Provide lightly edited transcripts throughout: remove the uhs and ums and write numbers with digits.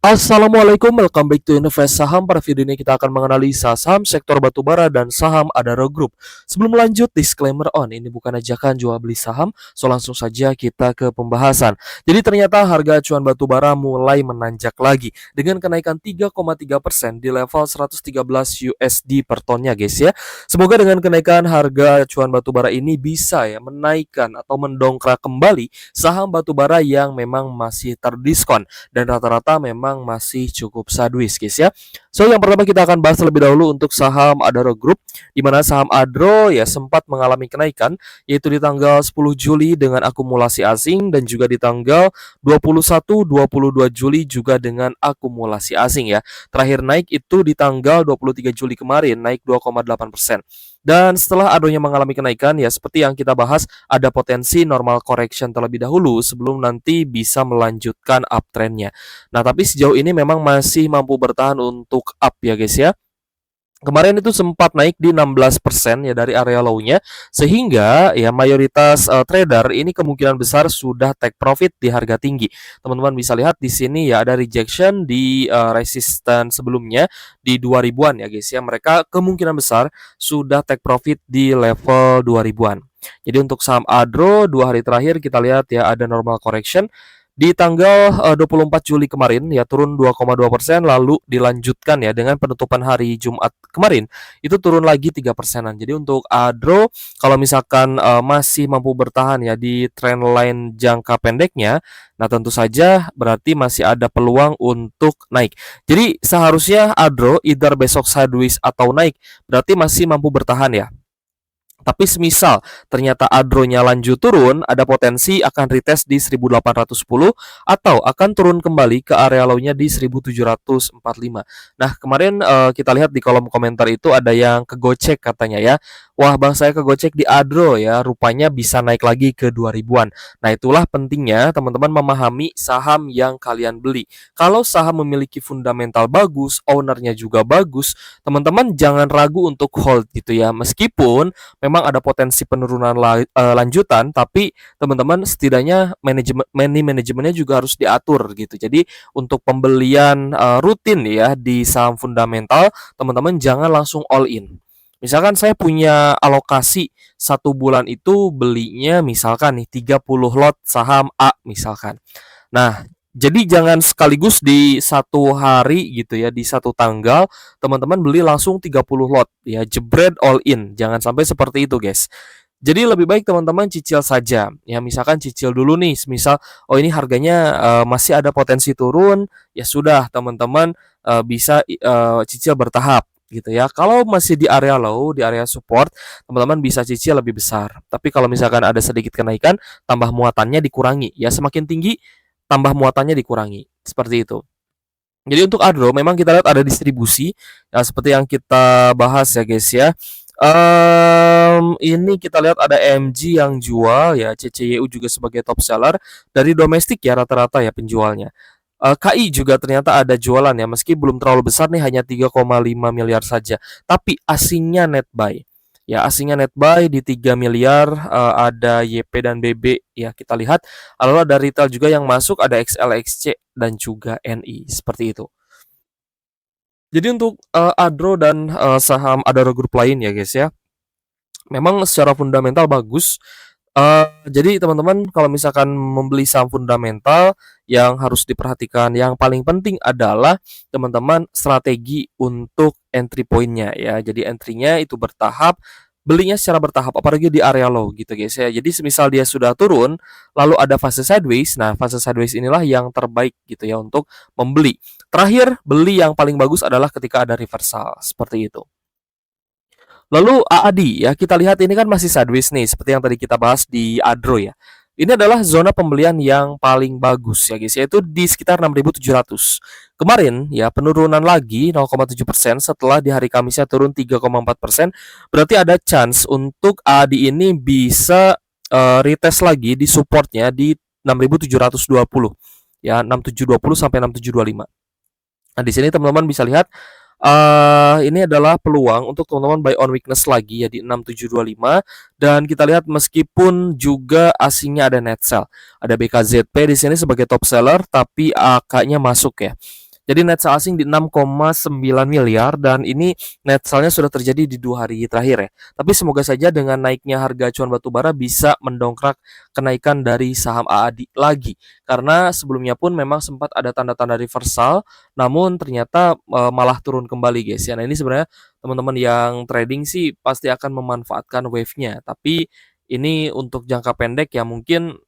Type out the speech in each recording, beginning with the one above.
Assalamualaikum, welcome back to Invest Saham. Pada video ini kita akan menganalisa saham sektor batubara dan saham Adaro Group. Sebelum lanjut, disclaimer on, ini bukan ajakan jual beli saham, so langsung saja kita ke pembahasan. Jadi ternyata harga acuan batubara mulai menanjak lagi dengan kenaikan 3,3% di level 113 USD per tonnya guys ya. Semoga dengan kenaikan harga acuan batubara ini bisa ya menaikkan atau mendongkrak kembali saham batubara yang memang masih terdiskon dan rata-rata memang masih cukup sideways guys ya. So yang pertama kita akan bahas terlebih dahulu untuk saham Adaro Group, di mana saham Adro ya sempat mengalami kenaikan yaitu di tanggal 10 Juli dengan akumulasi asing dan juga di tanggal 21 22 Juli juga dengan akumulasi asing ya. Terakhir naik itu di tanggal 23 Juli kemarin naik 2,8%. Dan setelah Adro-nya mengalami kenaikan ya seperti yang kita bahas, ada potensi normal correction terlebih dahulu sebelum nanti bisa melanjutkan uptrendnya. Nah, tapi sejauh ini memang masih mampu bertahan untuk up ya guys ya. Kemarin itu sempat naik di 16% ya dari area low-nya, sehingga ya mayoritas trader ini kemungkinan besar sudah take profit di harga tinggi. Teman-teman bisa lihat di sini ya ada rejection di resistance sebelumnya di 2000-an ya guys ya. Mereka kemungkinan besar sudah take profit di level 2000-an. Jadi untuk saham Adro 2 hari terakhir kita lihat ya ada normal correction di tanggal 24 Juli kemarin ya turun 2,2%, lalu dilanjutkan ya dengan penutupan hari Jumat kemarin itu turun lagi 3%-an. Jadi untuk Adro kalau misalkan masih mampu bertahan ya di trendline jangka pendeknya, nah tentu saja berarti masih ada peluang untuk naik. Jadi seharusnya Adro either besok sideways atau naik, berarti masih mampu bertahan ya. Tapi semisal ternyata Adro-nya lanjut turun, ada potensi akan retest di 1810 atau akan turun kembali ke area low-nya di 1745. Nah, kemarin kita lihat di kolom komentar itu ada yang kegocek katanya ya. Wah, Bang saya kegocek di Adro ya, rupanya bisa naik lagi ke 2000-an. Nah, itulah pentingnya teman-teman memahami saham yang kalian beli. Kalau saham memiliki fundamental bagus, ownernya juga bagus, teman-teman jangan ragu untuk hold gitu ya. Meskipun memang ada potensi penurunan lanjutan, tapi teman-teman setidaknya manajemennya juga harus diatur gitu. Jadi untuk pembelian rutin ya di saham fundamental, teman-teman jangan langsung all in. Misalkan saya punya alokasi 1 bulan itu belinya misalkan nih 30 lot saham A misalkan. Nah, jadi jangan sekaligus di 1 hari gitu ya, di 1 tanggal teman-teman beli langsung 30 lot ya, jebret all in. Jangan sampai seperti itu, guys. Jadi lebih baik teman-teman cicil saja. Ya, misalkan cicil dulu nih, misal oh ini harganya masih ada potensi turun, ya sudah teman-teman bisa cicil bertahap gitu ya. Kalau masih di area low, di area support, teman-teman bisa cicil lebih besar. Tapi kalau misalkan ada sedikit kenaikan, tambah muatannya dikurangi. Ya, semakin tinggi tambah muatannya dikurangi. Seperti itu. Jadi untuk Adro memang kita lihat ada distribusi ya seperti yang kita bahas ya guys ya. Ini kita lihat ada MG yang jual ya, CCYU juga sebagai top seller dari domestik ya rata-rata ya penjualnya. KI juga ternyata ada jualan ya, meski belum terlalu besar nih hanya 3,5 miliar saja. Tapi asingnya net buy. Ya, asingnya net buy di 3 miliar, ada YP dan BB ya kita lihat. Lalu ada retail juga yang masuk, ada XLXC dan juga NI seperti itu. Jadi untuk Adro dan saham Adaro Group lain ya guys ya, memang secara fundamental bagus. Jadi teman-teman kalau misalkan membeli saham fundamental yang harus diperhatikan yang paling penting adalah teman-teman strategi untuk entry point-nya ya. Jadi entry-nya itu bertahap, belinya secara bertahap apalagi di area low gitu guys ya. Jadi semisal dia sudah turun lalu ada fase sideways. Nah, fase sideways inilah yang terbaik gitu ya untuk membeli. Terakhir, beli yang paling bagus adalah ketika ada reversal seperti itu. Lalu AAD ya, kita lihat ini kan masih sideways nih, seperti yang tadi kita bahas di Adro ya. Ini adalah zona pembelian yang paling bagus ya guys, yaitu di sekitar 6.700. Kemarin ya penurunan lagi 0,7% setelah di hari Kamisnya turun 3,4%. Berarti ada chance untuk AAD ini bisa retest lagi di supportnya di 6.720 ya, 6.720 sampai 6.725. Nah, di sini teman-teman bisa lihat ini adalah peluang untuk teman-teman buy on weakness lagi ya di 6725 dan kita lihat meskipun juga asingnya ada net sell. Ada BKZP di sini sebagai top seller tapi AK-nya masuk ya. Jadi net sale asing di 6,9 miliar dan ini net sale-nya sudah terjadi di 2 hari terakhir ya. Tapi semoga saja dengan naiknya harga acuan batu bara bisa mendongkrak kenaikan dari saham AAD lagi. Karena sebelumnya pun memang sempat ada tanda-tanda reversal, namun ternyata malah turun kembali guys ya. Nah ini sebenarnya teman-teman yang trading sih pasti akan memanfaatkan wave-nya. Tapi ini untuk jangka pendek ya mungkin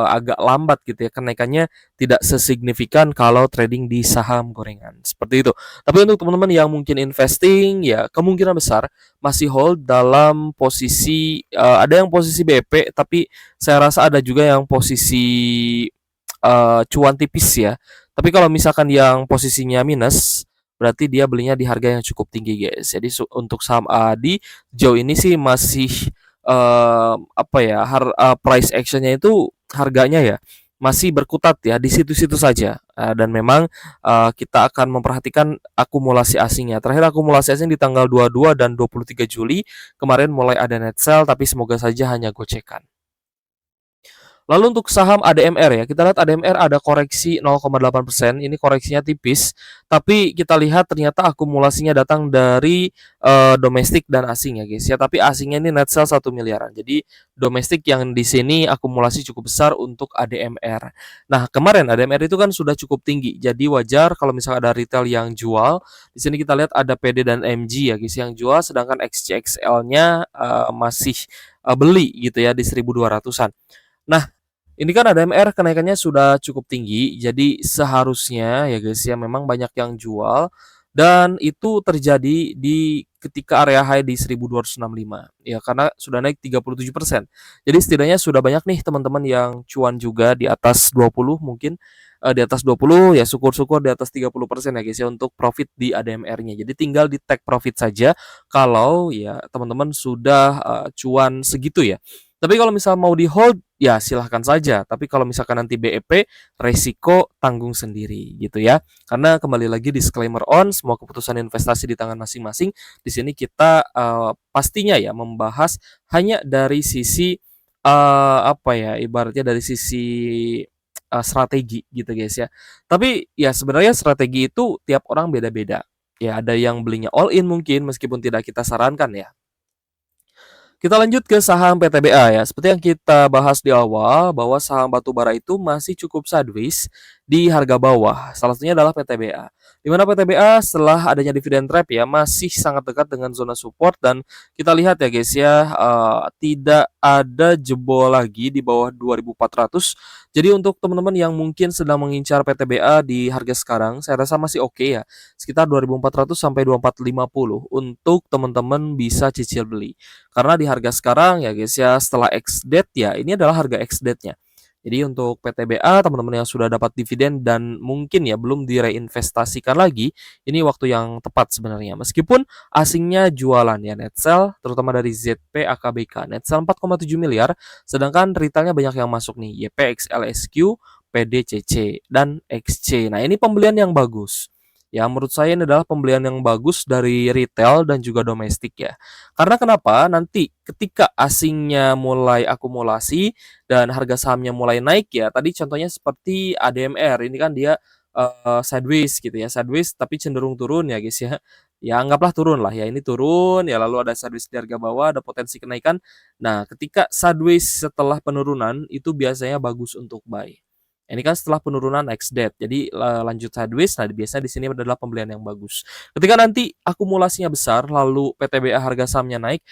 agak lambat gitu ya kenaikannya tidak sesignifikan kalau trading di saham gorengan seperti itu. Tapi untuk teman-teman yang mungkin investing ya kemungkinan besar masih hold dalam posisi ada yang posisi BP tapi saya rasa ada juga yang posisi cuan tipis ya. Tapi kalau misalkan yang posisinya minus berarti dia belinya di harga yang cukup tinggi guys. Jadi untuk saham ADI jauh ini sih masih apa ya price actionnya itu harganya ya masih berkutat ya di situ-situ saja. Dan memang kita akan memperhatikan akumulasi asingnya. Terakhir akumulasi asing di tanggal 22 dan 23 Juli kemarin mulai ada net sell tapi semoga saja hanya gocekan. Lalu untuk saham ADMR ya, kita lihat ADMR ada koreksi 0,8%, ini koreksinya tipis, tapi kita lihat ternyata akumulasinya datang dari domestik dan asing ya guys ya, tapi asingnya ini net sell 1 miliaran. Jadi domestik yang di sini akumulasi cukup besar untuk ADMR. Nah, kemarin ADMR itu kan sudah cukup tinggi, jadi wajar kalau misalnya ada retail yang jual. Di sini kita lihat ada PD dan MG ya guys yang jual, sedangkan XCXL-nya masih beli gitu ya di 1.200-an. Nah, ini kan ADMR kenaikannya sudah cukup tinggi, jadi seharusnya ya guys ya memang banyak yang jual dan itu terjadi di ketika area high di 1265 ya karena sudah naik 37%. Jadi setidaknya sudah banyak nih teman-teman yang cuan juga di atas 20 mungkin di atas 20 ya syukur-syukur di atas 30% ya guys ya untuk profit di ADMR-nya. Jadi tinggal di take profit saja kalau ya teman-teman sudah cuan segitu ya. Tapi kalau misal mau di hold, ya silahkan saja. Tapi kalau misalkan nanti BEP, resiko tanggung sendiri gitu ya. Karena kembali lagi disclaimer on, semua keputusan investasi di tangan masing-masing. Di sini kita pastinya ya membahas hanya dari sisi apa ya, ibaratnya dari sisi strategi gitu guys ya. Tapi ya sebenarnya strategi itu tiap orang beda-beda. Ya ada yang belinya all in mungkin meskipun tidak kita sarankan ya. Kita lanjut ke saham PTBA ya. Seperti yang kita bahas di awal bahwa saham batubara itu masih cukup sideways di harga bawah. Salah satunya adalah PTBA. Di mana PTBA setelah adanya dividen trap ya masih sangat dekat dengan zona support dan kita lihat ya guys ya tidak ada jebol lagi di bawah 2400. Jadi untuk teman-teman yang mungkin sedang mengincar PTBA di harga sekarang saya rasa masih oke ya. Sekitar 2400 sampai 2450 untuk teman-teman bisa cicil beli. Karena di harga sekarang ya guys ya setelah ex-date ya ini adalah harga ex-date-nya. Jadi untuk PTBA teman-teman yang sudah dapat dividen dan mungkin ya belum direinvestasikan lagi, ini waktu yang tepat sebenarnya. Meskipun asingnya jualan ya net sell terutama dari ZP AKBK net sell 4,7 miliar, sedangkan retailnya banyak yang masuk nih YP XLSQ, PDCC dan XC. Nah, ini pembelian yang bagus. Ya, menurut saya ini adalah pembelian yang bagus dari retail dan juga domestik ya. Karena kenapa? Nanti ketika asingnya mulai akumulasi dan harga sahamnya mulai naik ya. Tadi contohnya seperti ADMR. Ini kan dia sideways gitu ya. Sideways tapi cenderung turun ya guys ya. Ya anggaplah turun lah ya. Ini turun ya lalu ada sideways di harga bawah, ada potensi kenaikan. Nah, ketika sideways setelah penurunan itu biasanya bagus untuk buy. Ini kan setelah penurunan ex-date. Jadi lanjut sideways. Nah, biasanya di sini adalah pembelian yang bagus. Ketika nanti akumulasinya besar lalu PTBA harga sahamnya naik,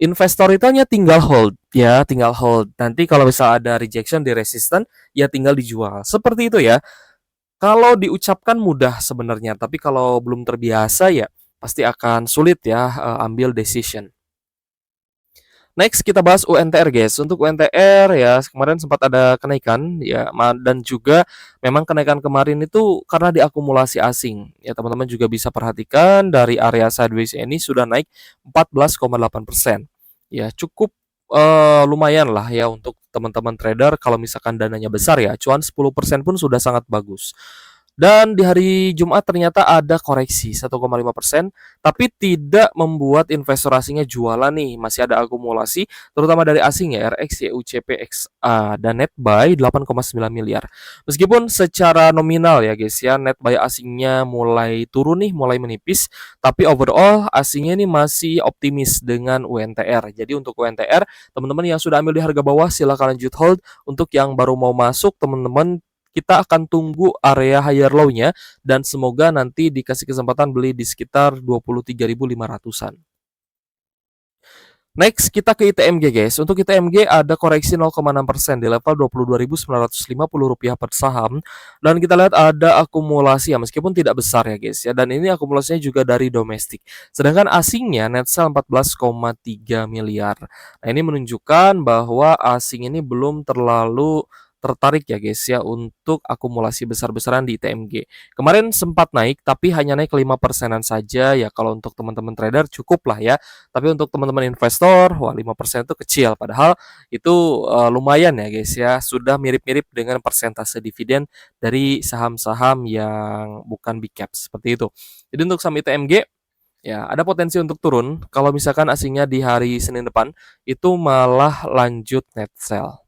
investor itu hanya tinggal hold ya, tinggal hold. Nanti kalau misal ada rejection di resisten, ya tinggal dijual. Seperti itu ya. Kalau diucapkan mudah sebenarnya, tapi kalau belum terbiasa ya pasti akan sulit ya ambil decision. Next kita bahas UNTR guys. Untuk UNTR ya kemarin sempat ada kenaikan ya dan juga memang kenaikan kemarin itu karena diakumulasi asing. Ya teman-teman juga bisa perhatikan dari area sideways ini sudah naik 14,8%. Ya cukup lumayan lah ya untuk teman-teman trader kalau misalkan dananya besar ya. Cuan 10% pun sudah sangat bagus. Dan di hari Jumat ternyata ada koreksi 1,5%, tapi tidak membuat investor asingnya jualan nih, masih ada akumulasi terutama dari asing ya, RX, YUCP, XA, dan net buy 8,9 miliar. Meskipun secara nominal ya guys ya, net buy asingnya mulai turun nih, mulai menipis, tapi overall asingnya ini masih optimis dengan UNTR. Jadi untuk UNTR, teman-teman yang sudah ambil di harga bawah silahkan lanjut hold. Untuk yang baru mau masuk, teman-teman kita akan tunggu area higher low-nya dan semoga nanti dikasih kesempatan beli di sekitar 23.500-an. Next, kita ke ITMG guys. Untuk ITMG ada koreksi 0,6% di level Rp22.950 per saham. Dan kita lihat ada akumulasi ya, meskipun tidak besar ya guys ya. Dan ini akumulasinya juga dari domestik. Sedangkan asingnya net sell 14,3 miliar. Nah ini menunjukkan bahwa asing ini belum terlalu tertarik ya guys ya untuk akumulasi besar-besaran di ITMG. Kemarin sempat naik tapi hanya naik 5%-an saja ya, kalau untuk teman-teman trader cukup lah ya. Tapi untuk teman-teman investor, wah 5% itu kecil padahal itu lumayan ya guys ya. Sudah mirip-mirip dengan persentase dividen dari saham-saham yang bukan big cap seperti itu. Jadi untuk saham ITMG ya ada potensi untuk turun kalau misalkan asingnya di hari Senin depan itu malah lanjut net sell.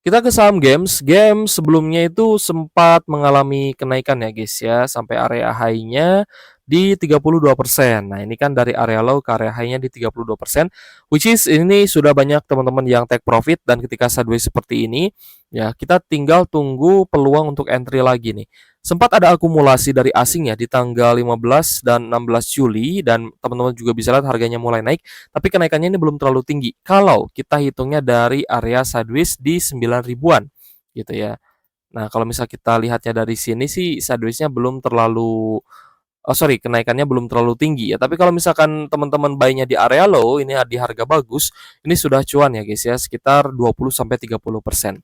Kita ke saham Games. Games sebelumnya itu sempat mengalami kenaikan ya guys ya, sampai area high-nya di 32%. Nah, ini kan dari area low ke area high-nya di 32%, which is ini sudah banyak teman-teman yang take profit, dan ketika sideways seperti ini, ya kita tinggal tunggu peluang untuk entry lagi nih. Sempat ada akumulasi dari asing ya di tanggal 15 dan 16 Juli, dan teman-teman juga bisa lihat harganya mulai naik, tapi kenaikannya ini belum terlalu tinggi kalau kita hitungnya dari area sideways di 9 ribuan gitu ya. Nah, kalau misal kita lihatnya dari sini sih sideways-nya belum terlalu kenaikannya belum terlalu tinggi ya. Tapi kalau misalkan teman-teman buy-nya di area low, ini di harga bagus, ini sudah cuan ya guys ya, sekitar 20 sampai 30%.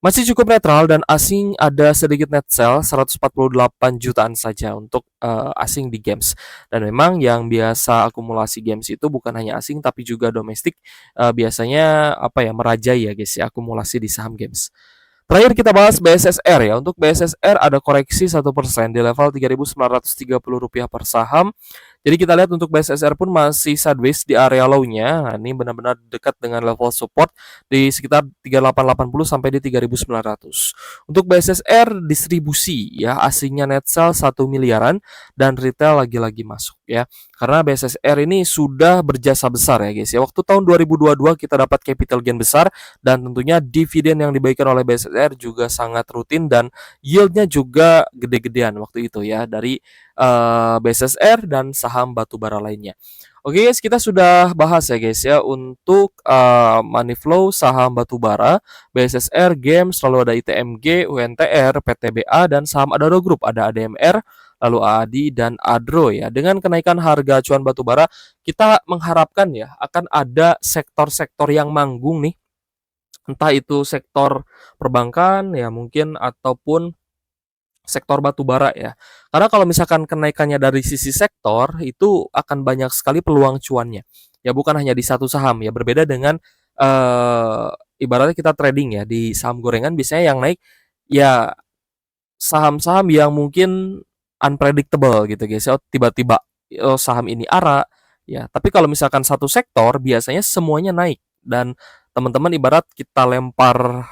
Masih cukup netral dan asing ada sedikit net sell 148 jutaan saja untuk asing di games. Dan memang yang biasa akumulasi games itu bukan hanya asing tapi juga domestik, biasanya apa ya, merajai ya guys ya akumulasi di saham games. Terakhir kita bahas BSSR ya. Untuk BSSR ada koreksi 1% di level Rp3.930 per saham. Jadi kita lihat untuk BSSR pun masih sideways di area low-nya. Nah, ini benar-benar dekat dengan level support di sekitar 3880 sampai di 3900. Untuk BSSR distribusi ya, asingnya net sell 1 miliaran dan retail lagi-lagi masuk ya. Karena BSSR ini sudah berjasa besar ya guys ya. Waktu tahun 2022 kita dapat capital gain besar, dan tentunya dividen yang dibagikan oleh BSSR juga sangat rutin dan yieldnya juga gede-gedean waktu itu ya dari BSSR dan saham batubara lainnya. Oke guys, kita sudah bahas ya guys ya untuk money flow saham batubara, BSSR, Games, lalu ada ITMG, UNTR, PTBA, dan saham Adaro Group, ada ADMR, lalu AADI, dan Adro ya. Dengan kenaikan harga acuan batubara, kita mengharapkan ya akan ada sektor-sektor yang manggung nih, entah itu sektor perbankan ya mungkin ataupun sektor batubara ya. Karena kalau misalkan kenaikannya dari sisi sektor itu akan banyak sekali peluang cuannya. Ya bukan hanya di satu saham ya, berbeda dengan eh ibaratnya kita trading ya di saham gorengan, biasanya yang naik ya saham-saham yang mungkin unpredictable gitu guys ya. Tiba-tiba saham ini ARA ya. Tapi kalau misalkan satu sektor biasanya semuanya naik, dan teman-teman ibarat kita lempar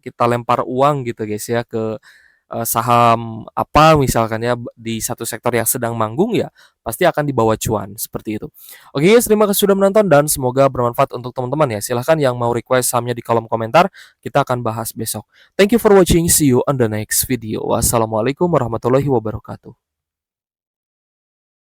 kita lempar uang gitu guys ya ke saham apa misalkan ya di satu sektor yang sedang manggung, ya pasti akan dibawa cuan seperti itu. Oke guys, terima kasih sudah menonton dan semoga bermanfaat untuk teman-teman ya. Silahkan yang mau request sahamnya di kolom komentar, kita akan bahas besok. Thank you for watching, see you on the next video. Wassalamualaikum warahmatullahi wabarakatuh.